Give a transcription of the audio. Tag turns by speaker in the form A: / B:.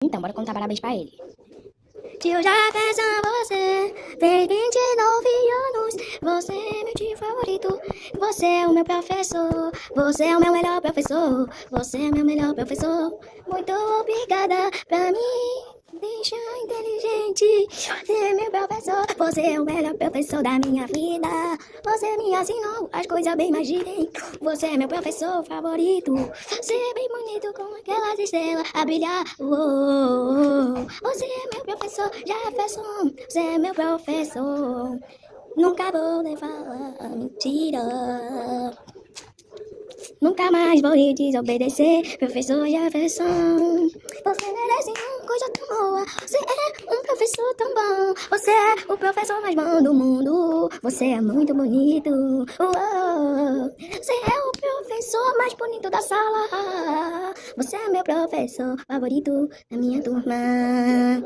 A: Então, bora contar parabéns pra ele. Tio Jefferson, você fez 29 anos. Você é meu tio favorito. Você é o meu professor. Você é o meu melhor professor. Você é meu melhor professor. Muito obrigada pra mim. Deixa inteligente. Você é meu professor. Você é o melhor professor da minha vida. Você me ensinou as coisas bem mais direito. Você é meu professor favorito. Você é bem bonito com aquelas estrelas a brilhar. Você é meu professor Jefferson. Você é meu professor. Nunca vou levar mentira. Nunca mais vou lhe desobedecer, professor Jefferson. Você merece uma coisa tão boa. Você é um professor tão bom. Você é o professor mais bom do mundo. Você é muito bonito. Você é o professor mais bonito da sala. Você é meu professor favorito da minha turma.